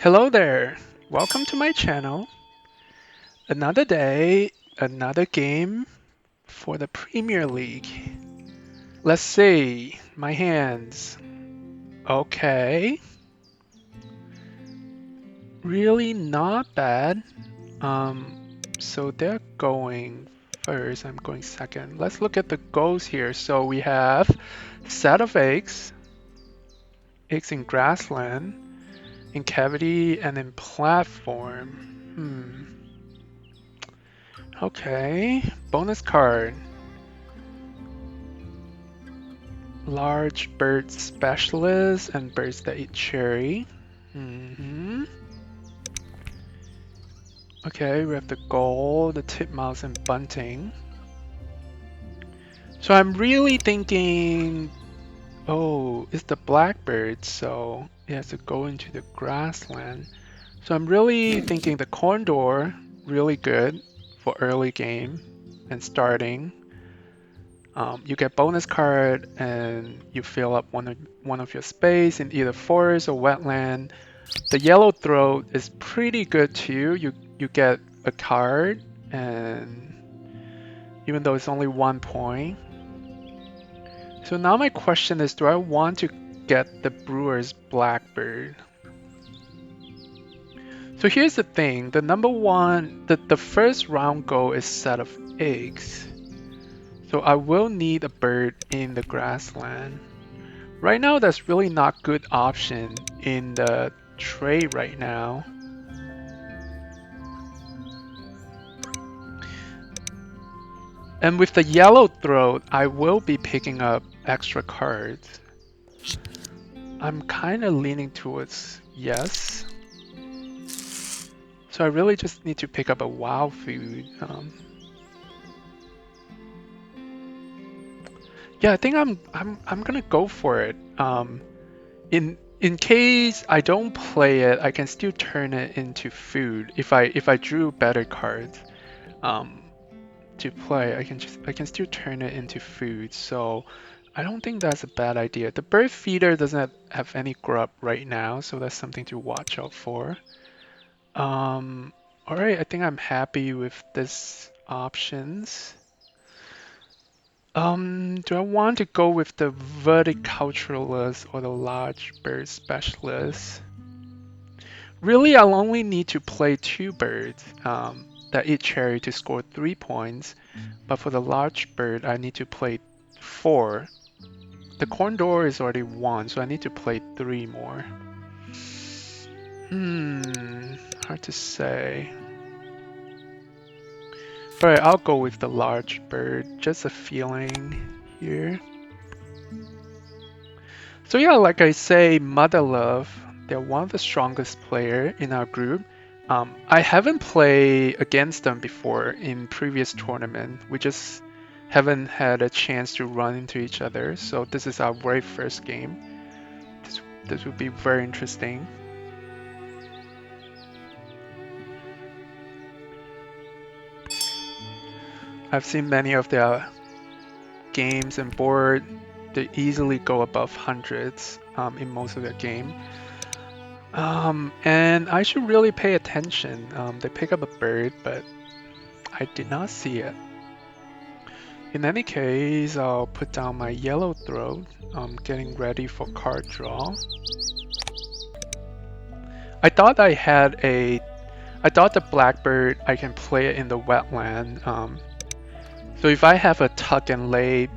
Hello there! Welcome to my channel. Another day, another game for the Premier League. Let's see, my hands. Okay. Really not bad. So they're going first, I'm going second. Let's look at the goals here. So we have set of eggs in grassland, in cavity, and in platform. Okay, bonus card. Large bird specialist and birds that eat cherry. Okay, we have the gull, the titmouse, and bunting. So I'm really thinking, oh, it's the blackbird, so it has to go into the grassland. So I'm really thinking the condor, really good for early game and starting. You get bonus card and you fill up one of your space in either forest or wetland. The yellow throat is pretty good too. You get a card, and even though it's only 1 point. So now my question is, do I want to get the brewer's blackbird? So here's the thing, the first round goal is set of eggs. So I will need a bird in the grassland. Right now, that's really not good option in the trade right now. And with the yellow throat, I will be picking up extra cards. I'm kind of leaning towards yes. So I really just need to pick up a wild food. Yeah, I think I'm gonna go for it. In case I don't play it, I can still turn it into food if I drew better cards. To play, I can still turn it into food. So I don't think that's a bad idea. The bird feeder doesn't have any grub right now, so that's something to watch out for. All right, I think I'm happy with this options. Do I want to go with the verticulturalist or the large bird specialist? Really, I'll only need to play 2 birds that eat cherry to score 3 points, but for the large bird, I need to play 4. The condor is already 1, so I need to play 3 more. Hard to say. Alright, I'll go with the large bird, just a feeling here. So yeah, like I say, Mother Love, they're one of the strongest player in our group. I haven't played against them before in previous tournament. We just haven't had a chance to run into each other. So this is our very first game. This would be very interesting. I've seen many of their games and board. They easily go above hundreds in most of their game. And I should really pay attention. They pick up a bird, but I did not see it. In any case, I'll put down my yellow throat. I'm getting ready for card draw. I thought the blackbird, I can play it in the wetland. So if I have a tuck and lay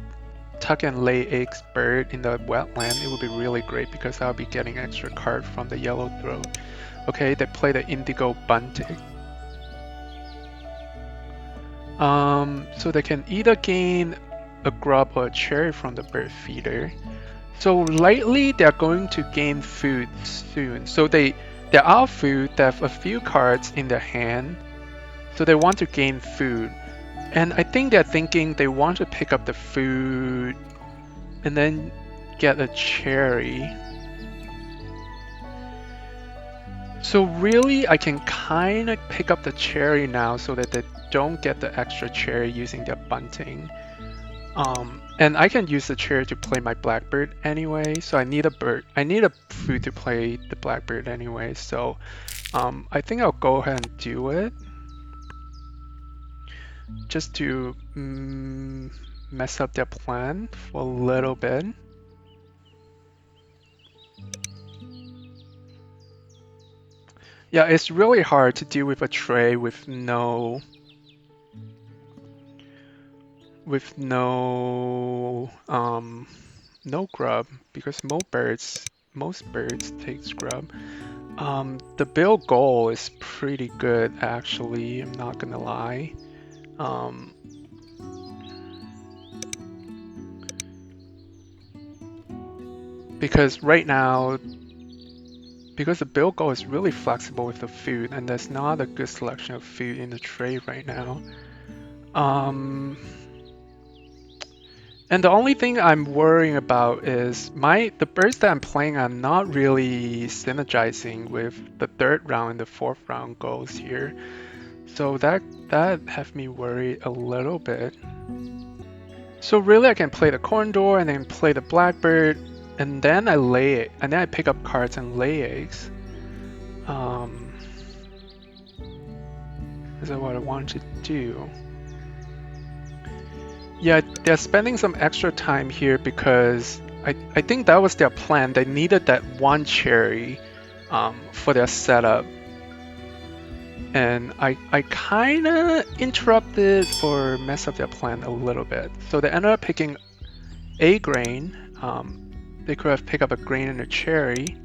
eggs bird in the wetland, it would be really great because I'll be getting extra card from the yellow throat. Okay, they play the indigo bunting. So they can either gain a grub or a cherry from the bird feeder. So likely they're going to gain food soon. So they're out food, they have a few cards in their hand. So they want to gain food. And I think they're thinking they want to pick up the food and then get a cherry. So really, I can kind of pick up the cherry now so that they don't get the extra cherry using their bunting. And I can use the chair to play my blackbird anyway, so I need a bird. I need a food to play the blackbird anyway, so I think I'll go ahead and do it. Just to mess up their plan for a little bit. Yeah, it's really hard to deal with a tray with no no grub, because most birds take grub. The bill goal is pretty good actually, I'm not gonna lie. Because right now, because the bill goal is really flexible with the food, and there's not a good selection of food in the tray right now. And the only thing I'm worrying about is the birds that I'm playing are not really synergizing with the third round and the fourth round goals here. So that have me worried a little bit. So really I can play the condor and then play the blackbird, and then I lay it, and then I pick up cards and lay eggs. Is that what I want to do? Yeah, they're spending some extra time here because I think that was their plan. They needed that one cherry for their setup. And I kind of interrupted or messed up their plan a little bit. So they ended up picking a grain. They could have picked up a grain and a cherry.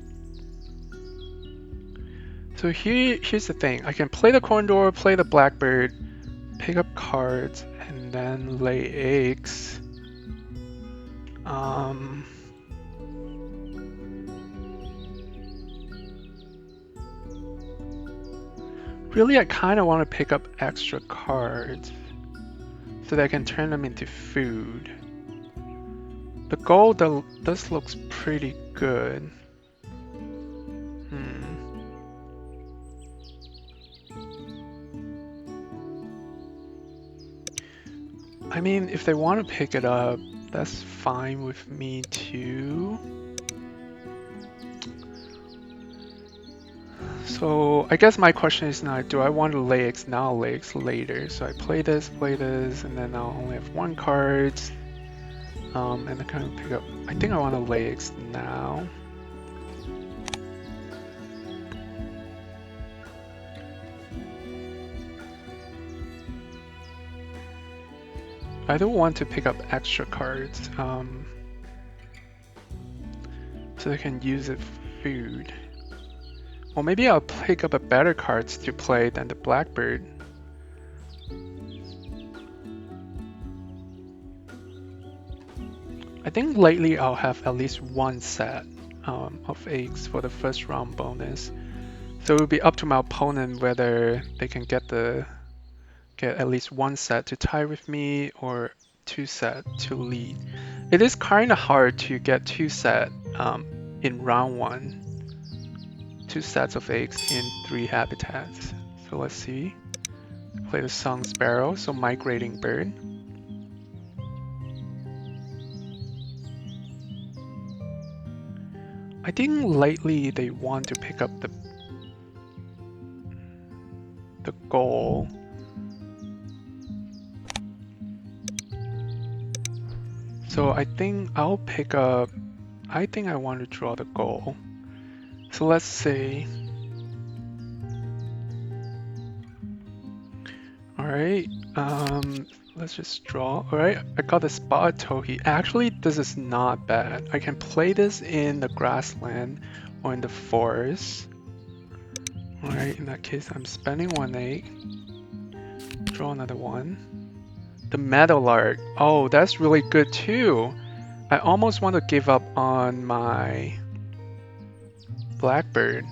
So here's the thing. I can play the condor, play the blackbird, pick up cards, and then lay eggs. Really, I kind of want to pick up extra cards so that I can turn them into food. The goal does looks pretty good. I mean, if they want to pick it up, that's fine with me too. So I guess my question is now, do I want to lay eggs now or lay eggs later? So I play this, and then I'll only have one card. And I kind of pick up, I think I want to lay eggs now. I don't want to pick up extra cards, so I can use it for food. Well, maybe I'll pick up a better cards to play than the blackbird. I think lately I'll have at least one set of eggs for the first round bonus. So it will be up to my opponent whether they can get at least one set to tie with me or two set to lead. It is kind of hard to get two set in round one. Two sets of eggs in 3 habitats. So let's see. Play the song sparrow, so migrating bird. I think lately they want to pick up the goal. So I think I'll pick up, I think I want to draw the goal. So let's say, all right, let's just draw. All right, I got a spotted towhee. Actually, this is not bad. I can play this in the grassland or in the forest. All right, in that case, I'm spending 1 egg. Draw another one. The meadowlark. Oh, that's really good too. I almost want to give up on my blackbird.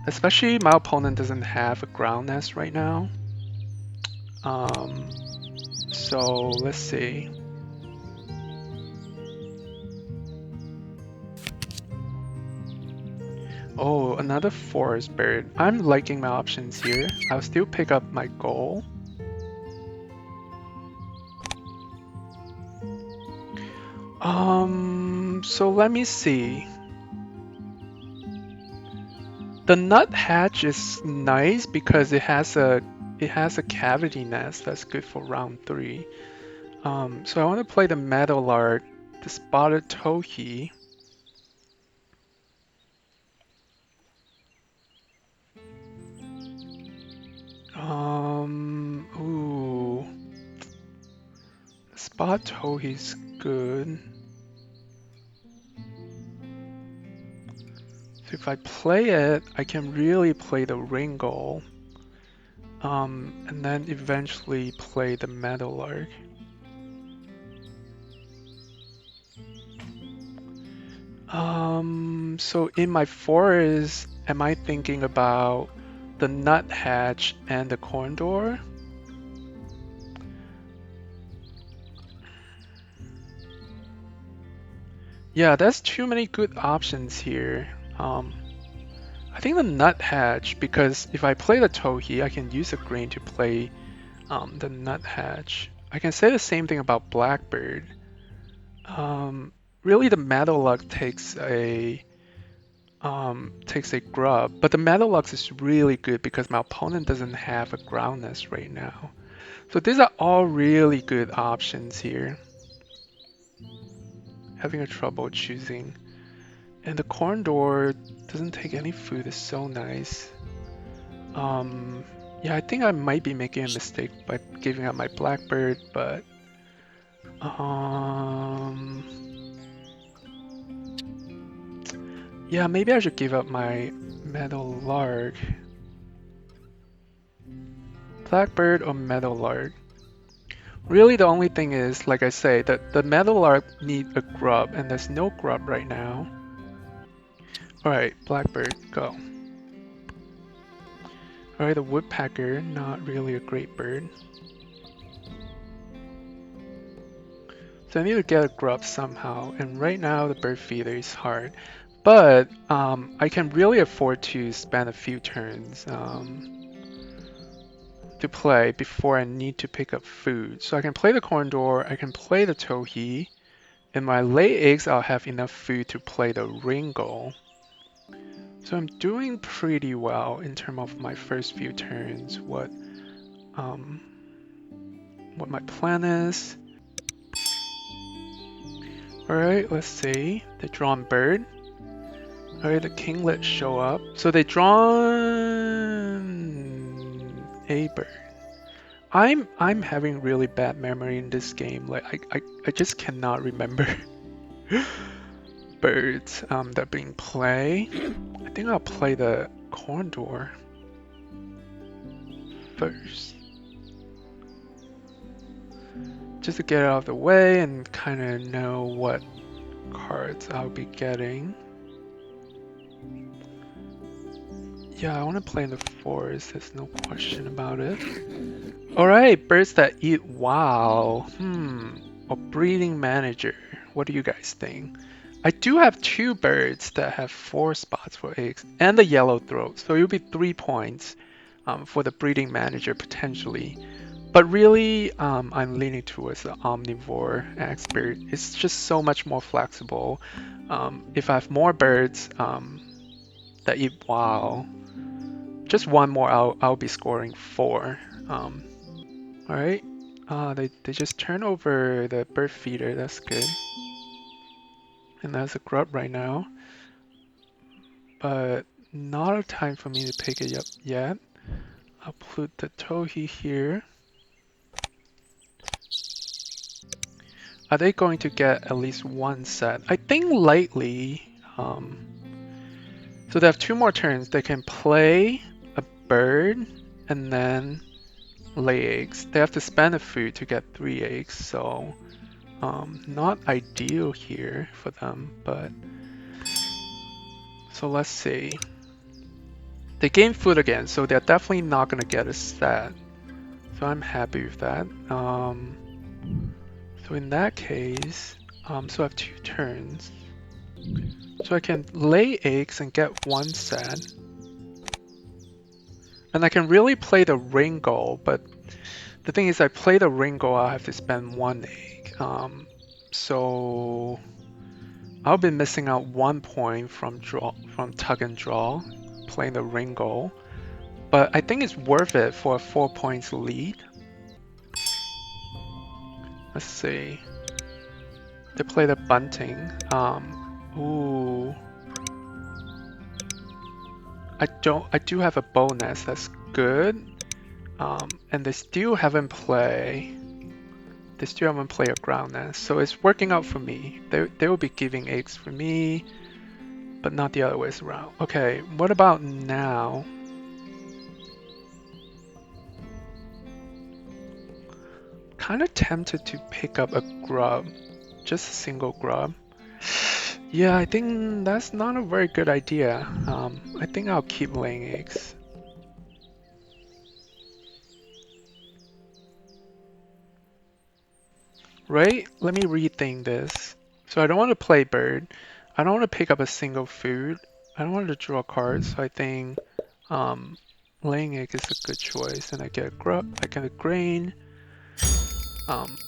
Especially my opponent doesn't have a ground nest right now. So let's see. Oh, another forest bird. I'm liking my options here. I'll still pick up my goal. So let me see. The nuthatch is nice because it has a cavity nest that's good for round 3. So I want to play the meadowlark, the spotted towhee. Ooh, spot towhee's good. So if I play it, I can really play the ringle, and then eventually play the meadowlark. So in my forest, am I thinking about the nuthatch and the condor? Yeah, that's too many good options here. I think the nuthatch, because if I play the towhee, I can use a grain to play the nuthatch. I can say the same thing about blackbird. Really, the meadowlark takes a grub, but the meadowlark is really good because my opponent doesn't have a ground nest right now. So these are all really good options here. Having a trouble choosing. And the corn door doesn't take any food, it's so nice. Yeah, I think I might be making a mistake by giving up my blackbird, but yeah, maybe I should give up my meadowlark. Blackbird or meadowlark? Really, the only thing is, like I say, that the meadowlark need a grub, and there's no grub right now. Alright, blackbird, go. Alright, the woodpecker, not really a great bird. So I need to get a grub somehow, and right now the bird feeder is hard. But I can really afford to spend a few turns to play before I need to pick up food. So I can play the condor, I can play the towhee. In my lay eggs, I'll have enough food to play the ringle. So I'm doing pretty well in terms of my first few turns. What my plan is. Alright, let's see. They drawn bird. Alright, the kinglet show up. So they drawn a bird. I'm having really bad memory in this game. Like I just cannot remember birds that are being played. I think I'll play the condor first. Just to get it out of the way and kind of know what cards I'll be getting. Yeah, I want to play in the forest, there's no question about it. Alright, birds that eat wow. A breeding manager. What do you guys think? I do have 2 birds that have 4 spots for eggs and the yellow throat, so it'll be 3 points for the breeding manager potentially. But really, I'm leaning towards the omnivore expert. It's just so much more flexible. If I have more birds that eat wow, just one more, I'll be scoring 4. Alright, they just turn over the bird feeder, that's good. And that's a grub right now. But not a time for me to pick it up yet. I'll put the towhee here. Are they going to get at least 1 set? I think lightly. So they have 2 more turns. They can play a bird and then lay eggs. They have to spend a food to get 3 eggs, so not ideal here for them, but so let's see. They gain food again, so they're definitely not gonna get a set. So I'm happy with that. So in that case, so I have 2 turns. So I can lay eggs and get 1 set. And I can really play the ringle, but the thing is I play the ringle, I'll have to spend 1 egg. So I'll be missing out 1 point from tug and draw, playing the ring goal. But I think it's worth it for a 4 points lead. Let's see. They play the bunting. Ooh. I do have a bonus, that's good. And they still haven't played a ground nest, so it's working out for me. They will be giving eggs for me, but not the other ways around. Okay, what about now? Kind of tempted to pick up a grub, just a single grub. Yeah, I think that's not a very good idea. I think I'll keep laying eggs. Right? Let me rethink this. So I don't want to play bird. I don't want to pick up a single food. I don't want to draw cards. So I think laying egg is a good choice. And I get a grub. I get a grain.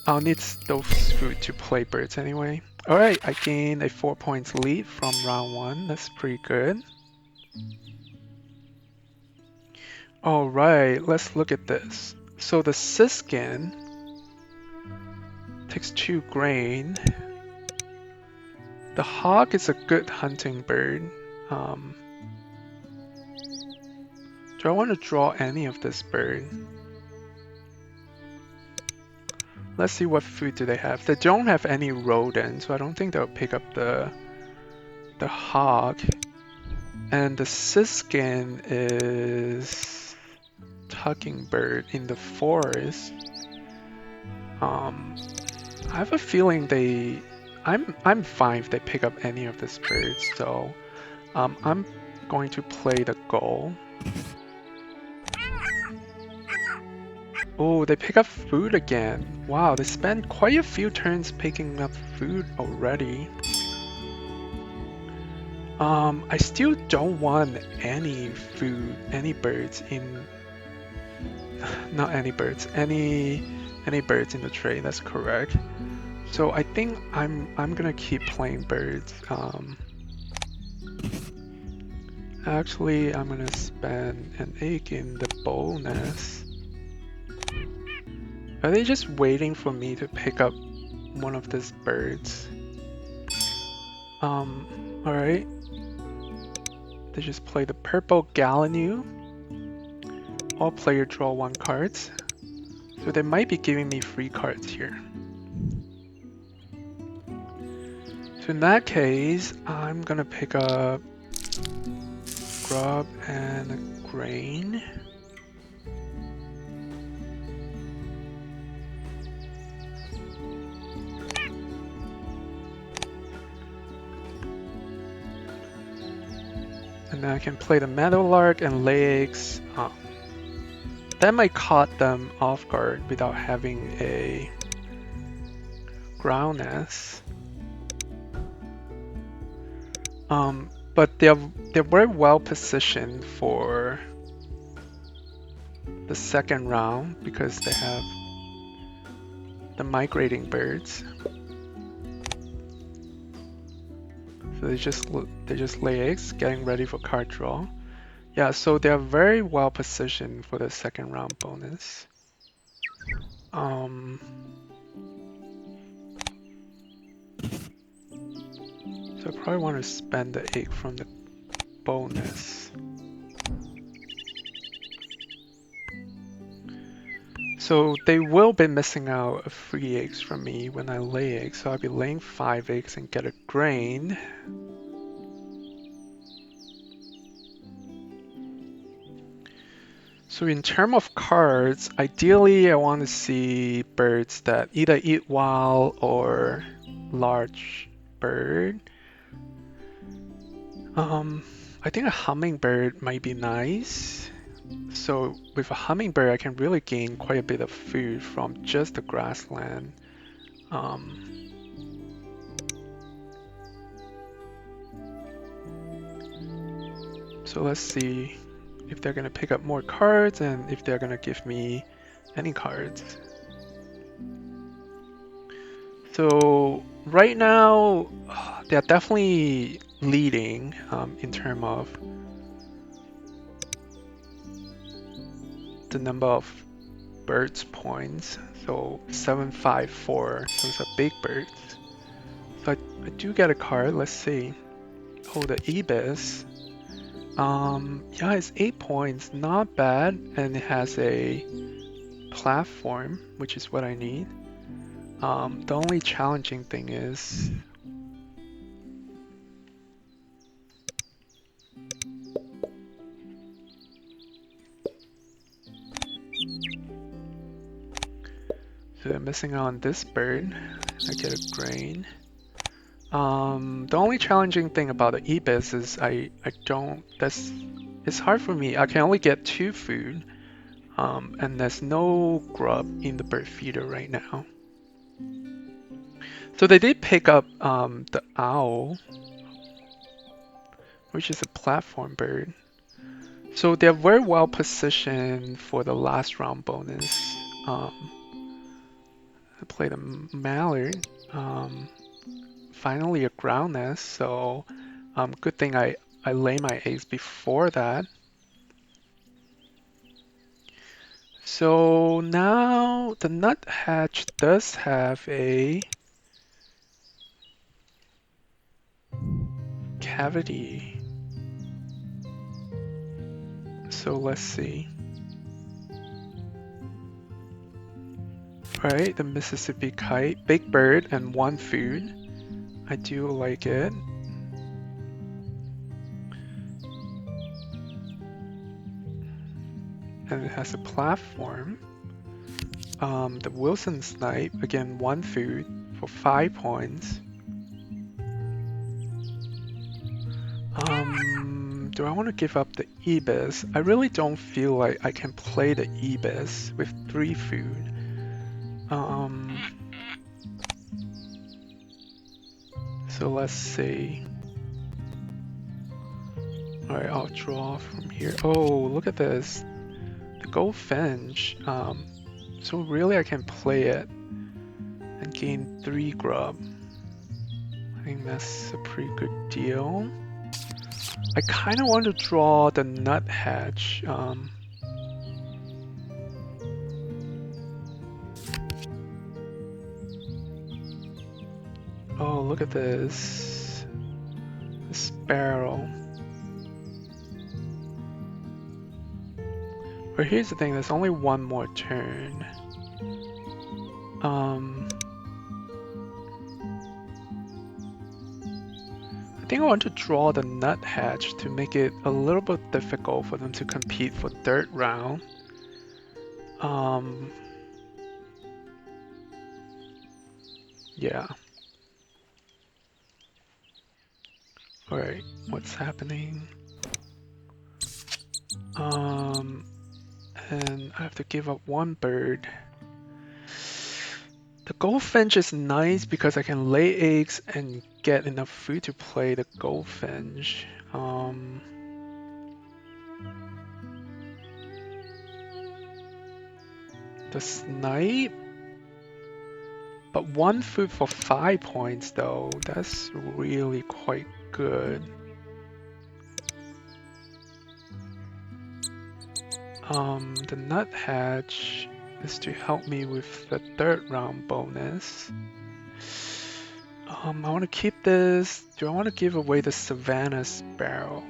I'll need those food to play birds anyway. Alright, I gain a 4 points lead from round 1. That's pretty good. Alright, let's look at this. So the siskin takes 2 grain. The hawk is a good hunting bird. Do I want to draw any of this bird? Let's see what food do they have. They don't have any rodents, so I don't think they'll pick up the hawk. And the siskin is tucking bird in the forest. I have a feeling I'm fine if they pick up any of these birds, so I'm going to play the goal. Oh, they pick up food again. Wow, they spent quite a few turns picking up food already. I still don't want any food, any birds in... Not any birds, any birds in the trade, that's correct. So I think I'm gonna keep playing birds. Actually, I'm gonna spend an egg in the bonus. Are they just waiting for me to pick up one of these birds? Alright. They just play the purple Gallinule. All player draw 1 card. So they might be giving me free cards here. So in that case, I'm gonna pick up grub and a grain. And then I can play the Meadowlark and lay eggs. That might caught them off guard without having a ground nest. But they're very well positioned for the second round because they have the migrating birds. So they just lay eggs, getting ready for card draw. Yeah, so they're very well positioned for the second round bonus. So I probably want to spend the egg from the bonus. So they will be missing out a free eggs from me when I lay eggs. So I'll be laying 5 eggs and get a grain. So in terms of cards, ideally I want to see birds that either eat wild or large bird. I think a hummingbird might be nice. So with a hummingbird, I can really gain quite a bit of food from just the grassland. So let's see if they're gonna pick up more cards and if they're gonna give me any cards. So right now, they're definitely leading in terms of the number of birds points. So 754, those are big birds. So I do get a card. Let's see. Oh, the Ibis. Yeah, it's 8 points, not bad, and it has a platform, which is what I need. The only challenging thing is so I'm missing out on this bird. I get a grain. The only challenging thing about the Ibis is I don't it's hard for me. I can only get 2 food. And there's no grub in the bird feeder right now. So they did pick up the owl, which is a platform bird. So they're very well positioned for the last round bonus. I played a mallard. Finally a ground nest, so good thing I lay my eggs before that. So now the nuthatch does have a cavity. So let's see. Alright, the Mississippi kite, big bird and 1 food. I do like it. And it has a platform. The Wilson snipe, again 1 food for 5 points. Do I want to give up the Ibis? I really don't feel like I can play the Ibis with 3 food. So let's see. Alright, I'll draw from here. Oh, look at this. The goldfinch. So really I can play it and gain 3 grub. I think that's a pretty good deal. I kind of want to draw the nuthatch. Oh, look at this. The sparrow. But here's the thing, there's only 1 more turn. I think I want to draw the nuthatch to make it a little bit difficult for them to compete for 3rd round. Yeah. Alright, what's happening? And I have to give up 1 bird. The goldfinch is nice because I can lay eggs and get enough food to play the goldfinch. The snipe? But 1 food for 5 points though, that's really quite good. The nuthatch is to help me with the 3rd round bonus. I want to keep this. Do I want to give away the Savannah Sparrow?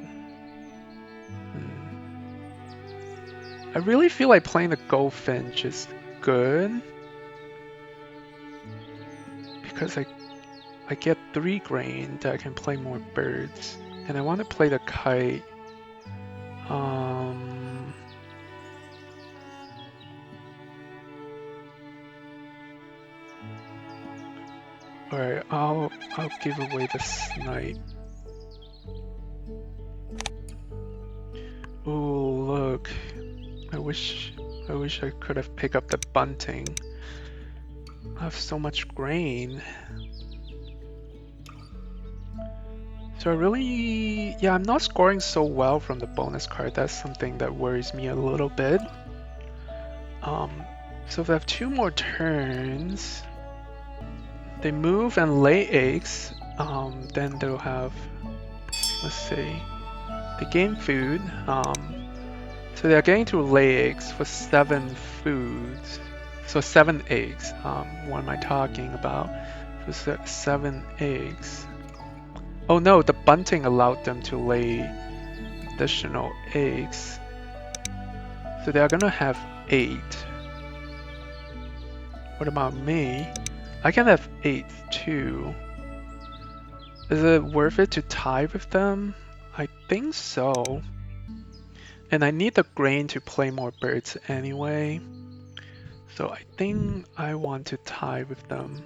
I really feel like playing the goldfinch is good because I get 3 grain that I can play more birds, and I want to play the kite. Alright, I'll give away the snipe. Oh look, I wish I could have picked up the bunting. I have so much grain. So I really, yeah, I'm not scoring so well from the bonus card. That's something that worries me a little bit. So if I have 2 more turns, they move and lay eggs, then they'll have, let's see, they gain food. So they're going to lay eggs for 7 foods. So 7 eggs. What am I talking about? So 7 eggs. Oh no, the bunting allowed them to lay additional eggs. So they're gonna have 8. What about me? I can have 8 too. Is it worth it to tie with them? I think so. And I need the grain to play more birds anyway. So I think I want to tie with them.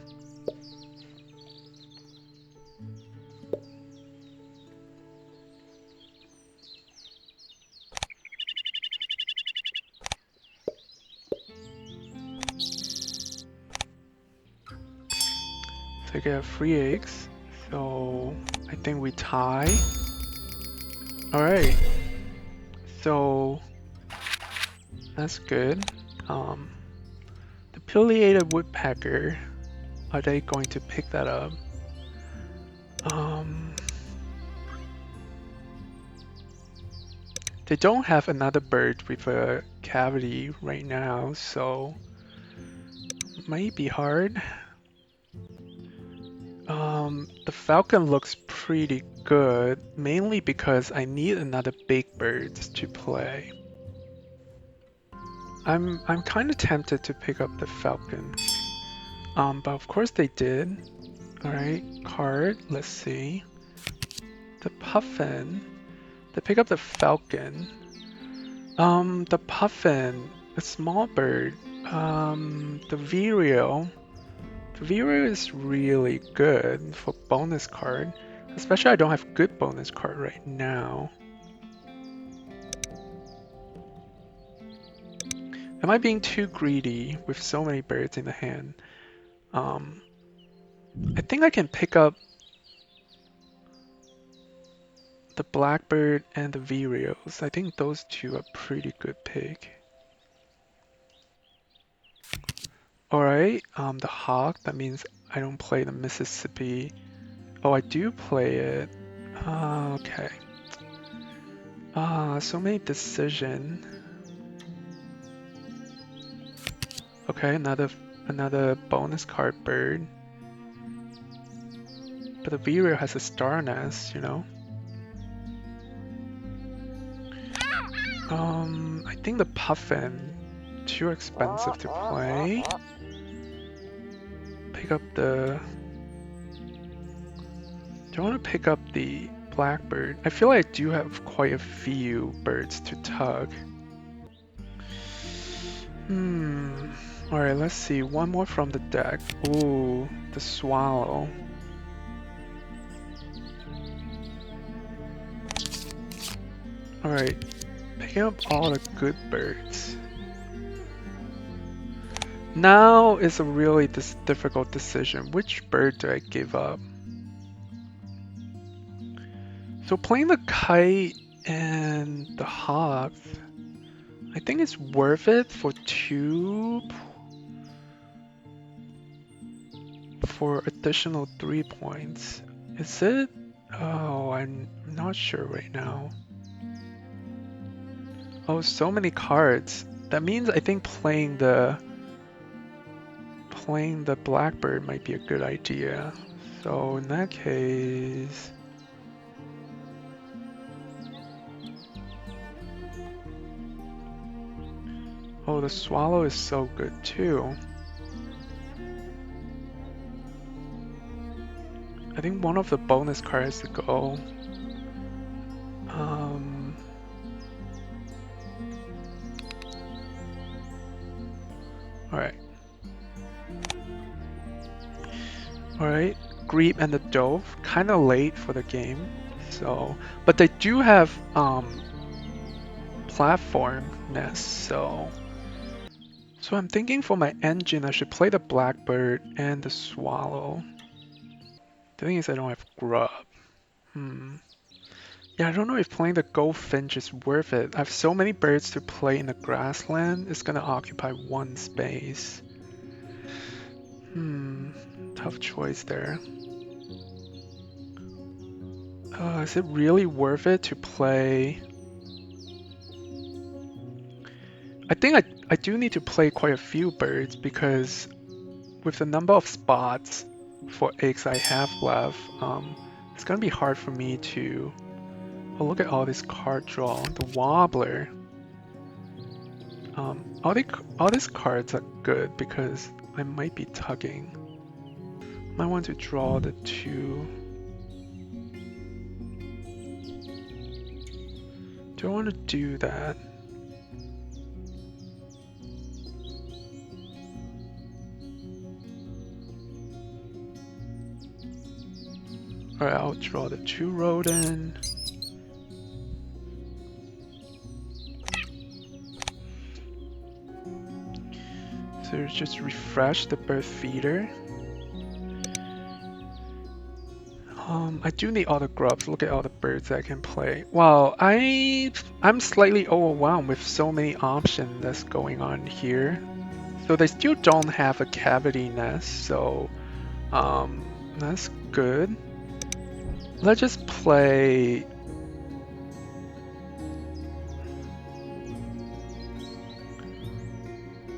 So I get 3 eggs. So I think we tie. Alright. So that's good. The pileated woodpecker, are they going to pick that up? They don't have another bird with a cavity right now, so might be hard. The falcon looks pretty good, mainly because I need another big bird to play. I'm kind of tempted to pick up the falcon. But of course they did. Alright, card, let's see. The puffin. They pick up the falcon. The puffin, a small bird. The vireo. The vireo is really good for bonus card. Especially I don't have good bonus card right now. Am I being too greedy with so many birds in the hand? I think I can pick up the blackbird and the vireos. I think those two are pretty good pick. Alright, the hawk, that means I don't play the Mississippi. Oh, I do play it. Okay. So many decision. Okay, another bonus card bird. But the vireo has a star nest, you know? I think the puffin, too expensive to play. Pick up the... Do I want to pick up the blackbird? I feel like I do have quite a few birds to tug. Alright, let's see. One more from the deck. Ooh, the swallow. Alright, picking up all the good birds. Now is a really difficult decision. Which bird do I give up? So playing the kite and the hawk, I think it's worth it for 2 for additional 3 points. Is it? Oh, I'm not sure right now. Oh, so many cards. That means I think playing the blackbird might be a good idea. So in that case, oh, the swallow is so good too. I think one of the bonus cards to go. Alright. Alright. Grebe and the Dove. Kinda late for the game. So but they do have platform nests, so I'm thinking for my engine I should play the blackbird and the swallow. The thing is I don't have grub. Yeah, I don't know if playing the goldfinch is worth it. I have so many birds to play in the grassland, it's gonna occupy 1 space. Time tough choice there. Is it really worth it to play? I think I do need to play quite a few birds because with the number of spots for eggs I have left, it's gonna be hard for me to. Oh, look at all this card draw. The wobbler. All these cards are good because I might be tugging. Might want to draw the two. Do I want to do that? Alright, I'll draw the two rodent. So just refresh the bird feeder. I do need all the grubs. Look at all the birds I can play. Wow, I'm slightly overwhelmed with so many options that's going on here. So they still don't have a cavity nest, so that's good. Let's just play.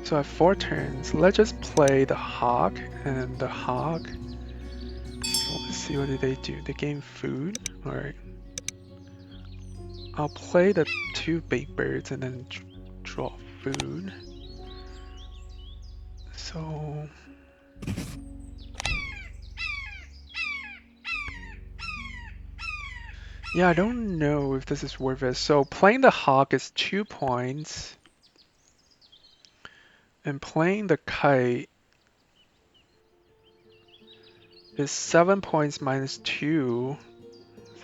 So I have 4 turns. Let's just play the hawk and the hawk. Let's see, what did they do? They gain food? Alright. I'll play the 2 big birds and then draw food. So... yeah, I don't know if this is worth it. So playing the hawk is 2 points. And playing the kite is 7 points minus 2.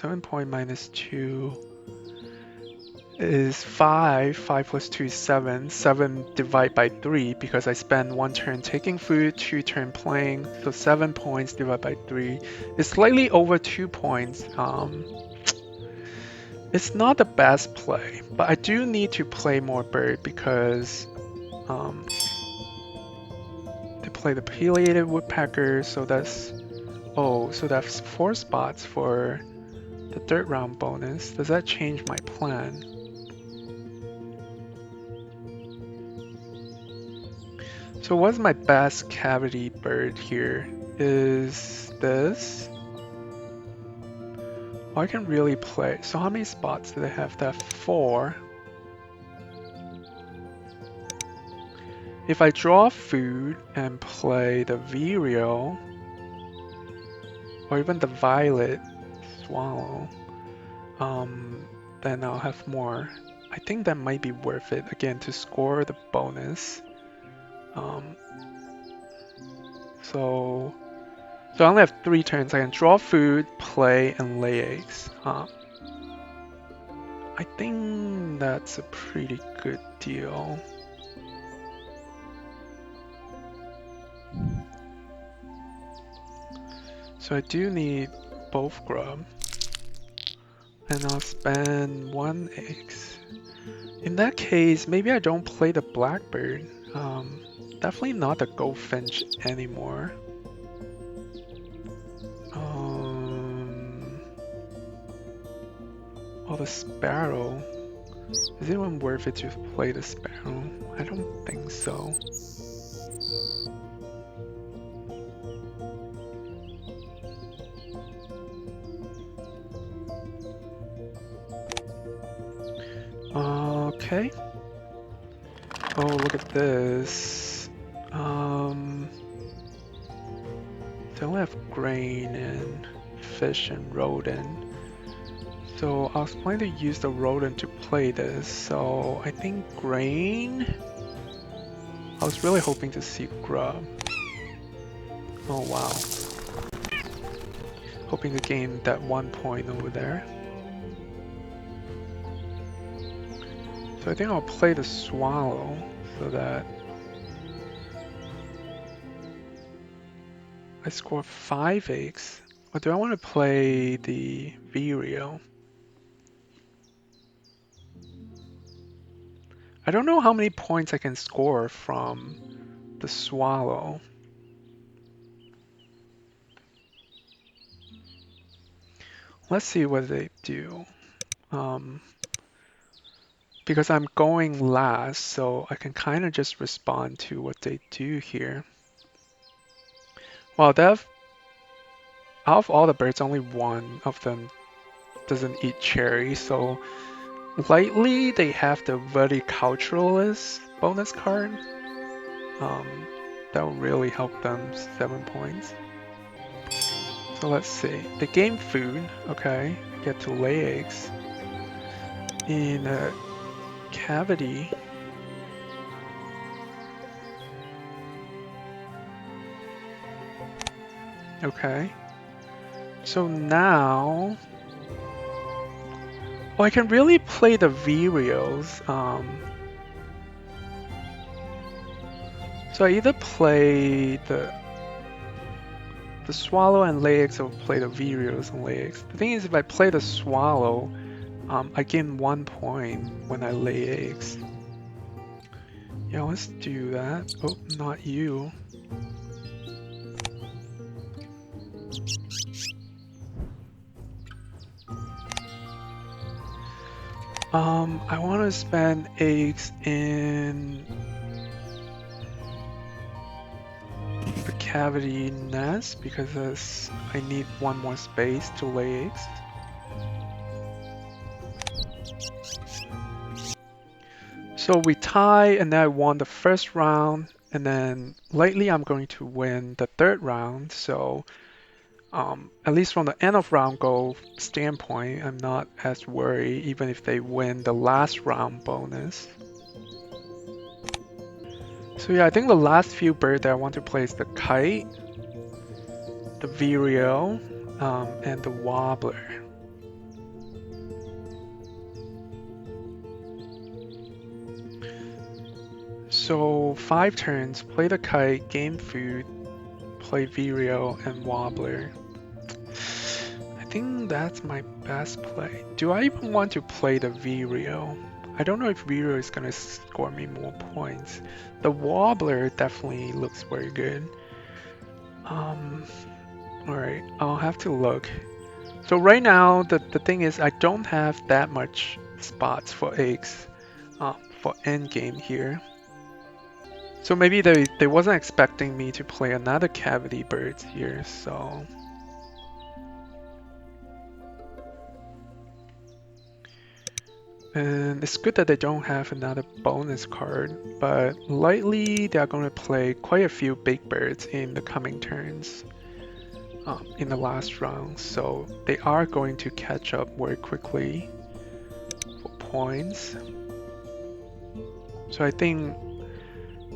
7 point minus 2 is 5. 5 plus 2 is 7. 7 divided by 3 because I spend 1 turn taking food, 2 turn playing. So 7 points divided by 3 is slightly over 2 points. It's not the best play, but I do need to play more bird because to play the pileated woodpecker. So that's so that's 4 spots for the 3rd round bonus. Does that change my plan? So what's my best cavity bird here? Is this? Oh, I can really play. So how many spots do they have? They have 4. If I draw food and play the vireo, or even the violet swallow, then I'll have more. I think that might be worth it again to score the bonus. So I only have 3 turns. I can draw food, play, and lay eggs. I think that's a pretty good deal. So I do need both grub. And I'll spend 1 eggs. In that case, maybe I don't play the blackbird. Definitely not the goldfinch anymore. Oh, the sparrow. Is it even worth it to play the sparrow? I don't think so. Okay. Oh, look at this. They only have grain and fish and rodent. So I was planning to use the rodent to play this. So I think grain. I was really hoping to see grub. Oh wow. Hoping to gain that 1 point over there. So I think I'll play the swallow so that I score 5 eggs. Or do I want to play the vireo? I don't know how many points I can score from the swallow. let's see what they do. Because I'm going last, so I can kind of just respond to what they do here. Well, out of all the birds, only one of them doesn't eat cherry, so lightly they have the Viticulturalist bonus card. That will really help them 7 points. So let's see. They gain food, okay. Get to lay eggs. In a cavity. Okay. So now, I can really play the Vireos. So I either play the Swallow and lay eggs, or play the Vireos and lay eggs. The thing is, if I play the Swallow, I gain 1 point when I lay eggs. Yeah, let's do that. Oh, not you. I want to spend eggs in the cavity nest because I need 1 more space to lay eggs. So we tie, and then I won the first round, and then lately I'm going to win the 3rd round. So at least from the end of round goal standpoint, I'm not as worried, even if they win the last round bonus. So yeah, I think the last few birds that I want to play is the kite, the vireo, and the wobbler. So 5 turns, play the kite, gain food, play vireo and wobbler. I think that's my best play. Do I even want to play the vireo? I don't know if vireo is gonna score me more points. The wobbler definitely looks very good. Alright, I'll have to look. So right now, the thing is I don't have that much spots for eggs for endgame here. So maybe they wasn't expecting me to play another cavity birds here, so... And it's good that they don't have another bonus card, but likely they are going to play quite a few big birds in the coming turns in the last round, so they are going to catch up very quickly for points. So I think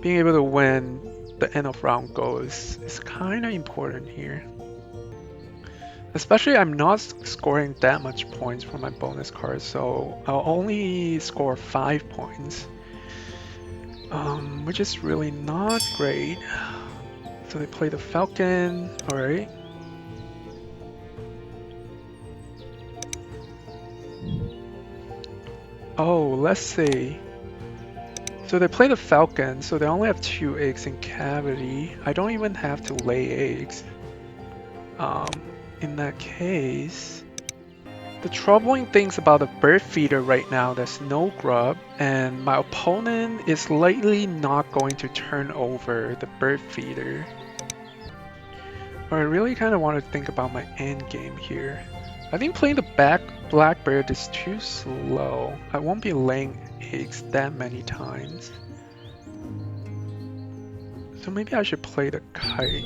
being able to win the end of round goal is kind of important here. Especially I'm not scoring that much points for my bonus card, so I'll only score 5 points. Which is really not great. So they play the falcon, alright. Oh, let's see. So they play the falcon, so they only have 2 eggs in cavity. I don't even have to lay eggs. In that case, the troubling things about the bird feeder right now, there's no grub, and my opponent is likely not going to turn over the bird feeder. I really kind of want to think about my end game here. I think playing the blackbird is too slow. I won't be laying eggs that many times. So maybe I should play the kite.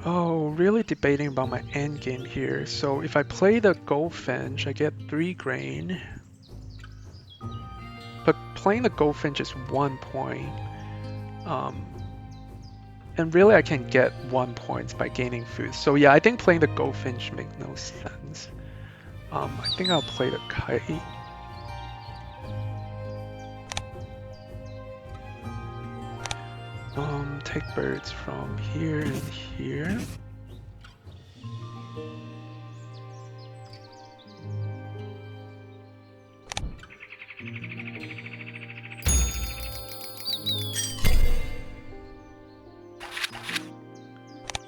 Oh, really debating about my end game here. So if I play the goldfinch, I get 3 grain. But playing the goldfinch is 1 point. And really I can get 1 point by gaining food. So yeah, I think playing the goldfinch makes no sense. I think I'll play the kite. Take birds from here and here.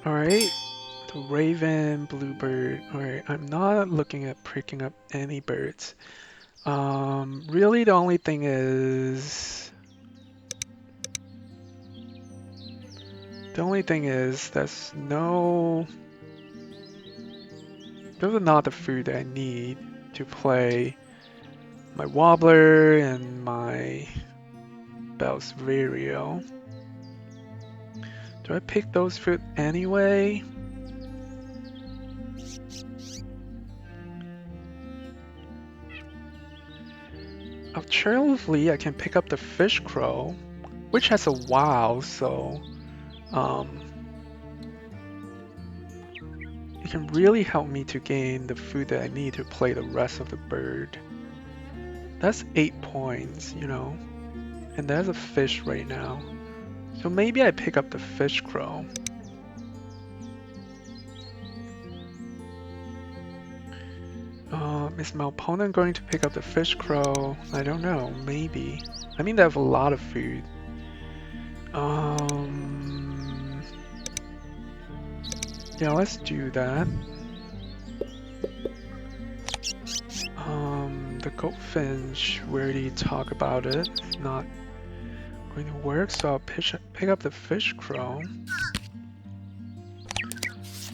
Alright, the raven, bluebird. Alright, I'm not looking at picking up any birds. Really the only thing is... there's no... Those are not the food that I need to play my wobbler and my Bell's Vireo. Do I pick those food anyway? Alternatively, I can pick up the fish crow, which has a wow, so it can really help me to gain the food that I need to play the rest of the bird. That's 8 points, you know, and there's a fish right now. So maybe I pick up the fish crow. Is my opponent going to pick up the fish crow? I don't know, maybe. I mean, they have a lot of food. Yeah, let's do that. The goldfinch, we already talked about it. It's not going to work, so I'll pick up the fish crow.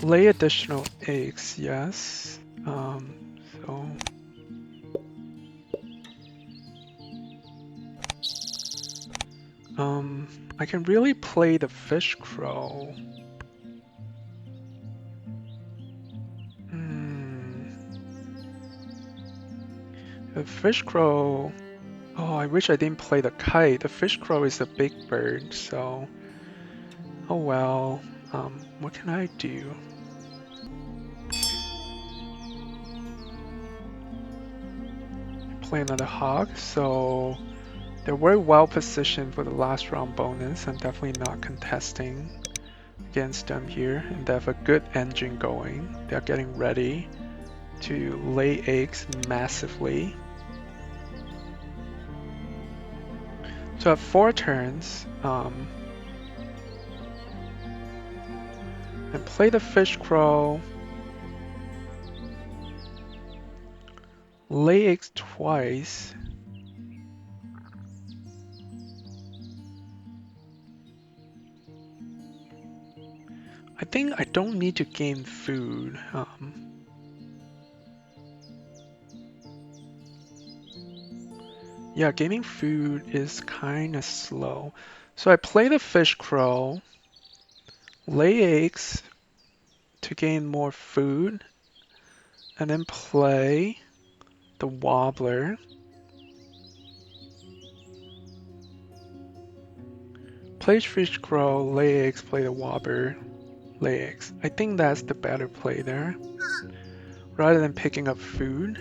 Lay additional eggs, yes. I can really play the fish crow. The fish crow... Oh, I wish I didn't play the kite. The fish crow is a big bird, so... Oh well. What can I do? Play another hog, so... They're very well positioned for the last round bonus. I'm definitely not contesting against them here. And they have a good engine going. They're getting ready to lay eggs massively. So at 4 turns, and play the fish crow, lay eggs twice. I think I don't need to gain food. Yeah, gaining food is kind of slow. So I play the fish crow, lay eggs to gain more food, and then play the wobbler. Play fish crow, lay eggs, play the wobbler, lay eggs. I think that's the better play there, rather than picking up food.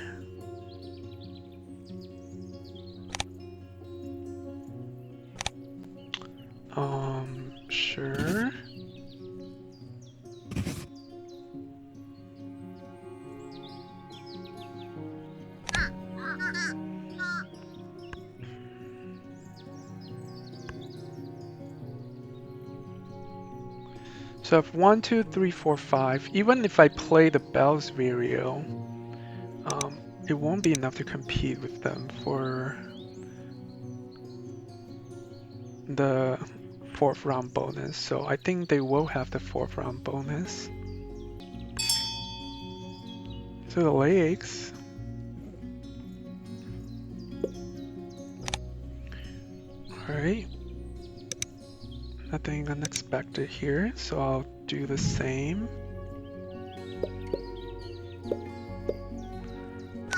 Sure. So if 1, 2, 3, 4, 5, even if I play the Bell's Vireo, it won't be enough to compete with them for the 4th round bonus. So I think they will have the 4th round bonus. So the lay eggs. Alright. Nothing unexpected here, so I'll do the same.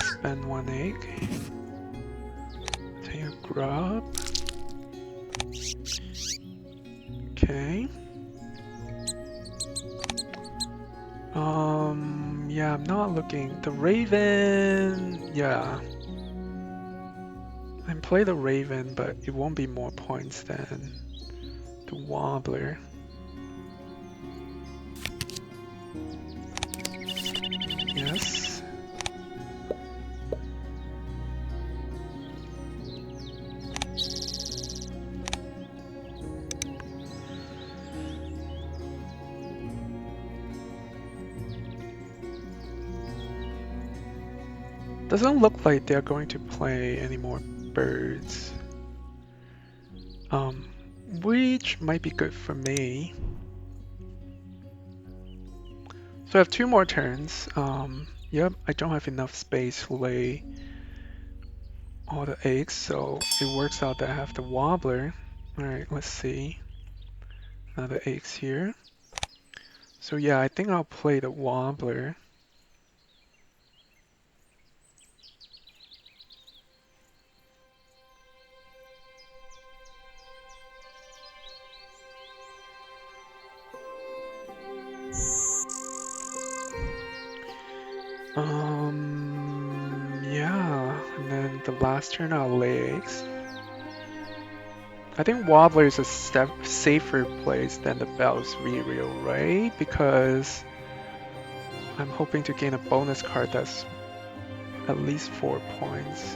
Spend 1 egg. Take a grub. Okay. Yeah, I'm not looking. The raven, yeah. I can play the raven, but it won't be more points than the wobbler. Yes. Doesn't look like they're going to play any more birds. Um, which might be good for me. So I have 2 more turns. Yep, I don't have enough space to lay all the eggs, so it works out that I have the wobbler. Alright, let's see. Another eggs here. So yeah, I think I'll play the wobbler. Yeah, and then the last turn I'll lay eggs. I think wobbler is a safer place than the Bell's Reroll, right? Because I'm hoping to gain a bonus card that's at least 4 points.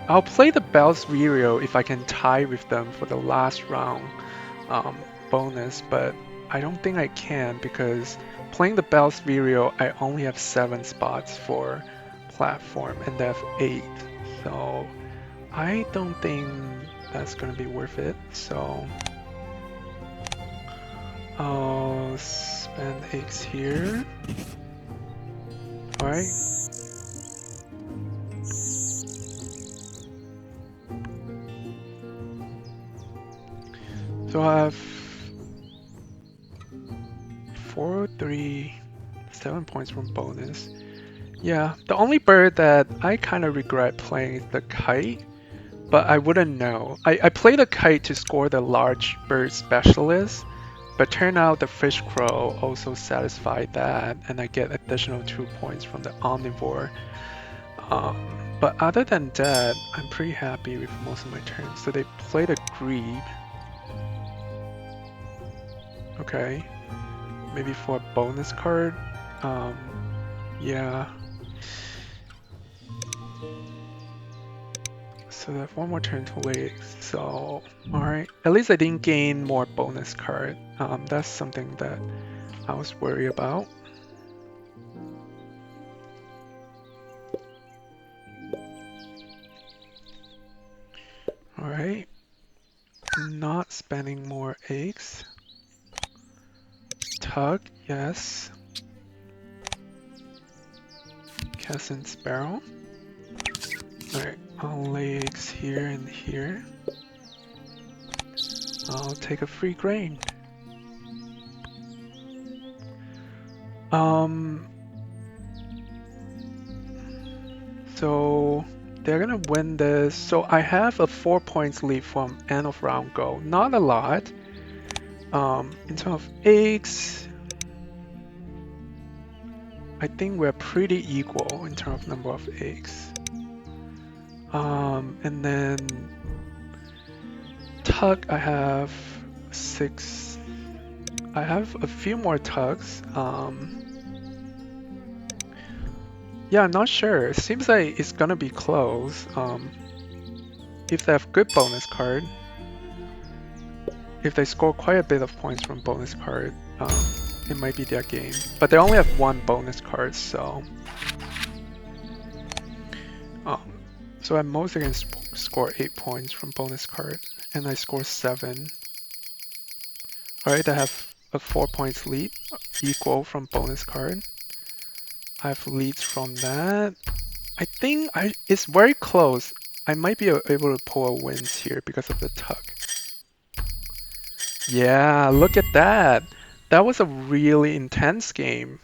I'll play the Bell's Reroll if I can tie with them for the last round um, bonus, but I don't think I can because playing the Bell's Reroll, I only have 7 spots for platform and they have 8. So I don't think that's gonna be worth it. So I'll spend eggs here. Alright. So I have 4, 3, 7 points from bonus. Yeah, the only bird that I kind of regret playing is the kite, but I wouldn't know. I played the kite to score the large bird specialist, but turned out the fish crow also satisfied that, and I get additional 2 points from the omnivore. But other than that, I'm pretty happy with most of my turns. So they played a grebe. Okay, maybe for a bonus card. Yeah. So they have 1 more turn to wait. So, alright. At least I didn't gain more bonus card. That's something that I was worried about. Alright. Not spending more eggs. Tug, yes. Cast and Sparrow. Alright, I'll lay eggs here and here. I'll take a free grain. So they're gonna win this. So I have a 4 points lead from end of round go. Not a lot. In terms of eggs, I think we're pretty equal in terms of number of eggs. And then tug, I have 6. I have a few more tugs. Yeah, I'm not sure. It seems like it's gonna be close. If they have good bonus card, if they score quite a bit of points from bonus card, it might be their game. But they only have 1 bonus card, so so at most they can score 8 points from bonus card, and I score 7. Alright, I have a 4 points lead, equal from bonus card. I have leads from that. I think it's very close. I might be able to pull a wins here because of the tug. Yeah, look at that. That was a really intense game.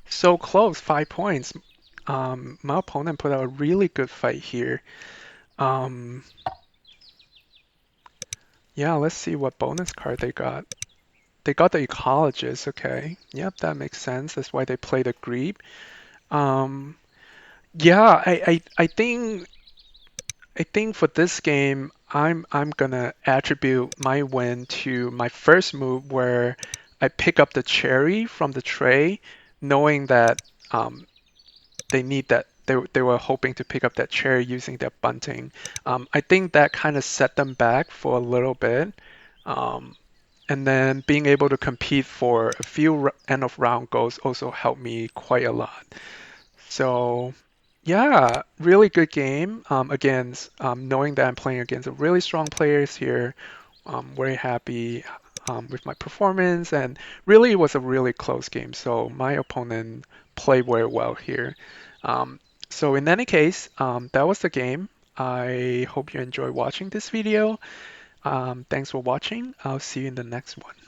So close, 5 points. My opponent put out a really good fight here. Yeah, let's see what bonus card they got. They got the ecologist, okay. Yep, that makes sense. That's why they played a grebe. Yeah, I think for this game, I'm gonna attribute my win to my first move where I pick up the cherry from the tray, knowing that they need that. They were hoping to pick up that cherry using their bunting. I think that kind of set them back for a little bit. Um, and then being able to compete for a few end of round goals also helped me quite a lot. So yeah, really good game. Again, knowing that I'm playing against a really strong players here, I'm very happy with my performance, and really it was a really close game. So my opponent played very well here. Um, so in any case, that was the game. I hope you enjoy watching this video. Thanks for watching. I'll see you in the next one.